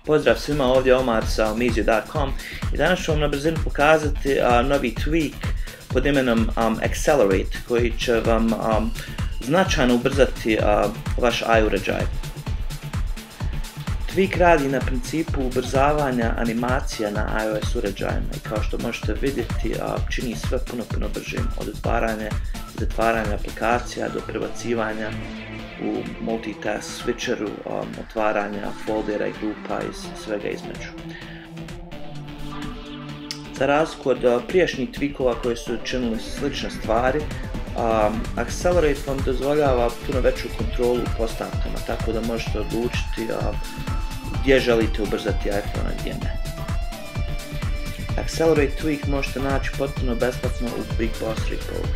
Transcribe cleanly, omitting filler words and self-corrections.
Pozdrav svima, ovdje je Omar sa omizio.com i danas ću vam na brzinu pokazati novi tweak pod imenom Accelerate koji će vam značajno ubrzati vaš iUređaj. Tweak radi na principu ubrzavanja animacija na iOS uređajima i kao što možete vidjeti čini sve puno bržim, od otvaranja i zatvaranja aplikacija do prebacivanja u multitask switcheru, otvaranja foldera i grupa i svega između. Za razliku od prijašnjih tweakova koji su činili slične stvari, Accelerate vam dozvoljava puno veću kontrolu u postavkama, tako da možete odlučiti gdje želite ubrzati iPhone, a gdje ne. Accelerate tweak možete naći potpuno besplatno u Big Boss Repo.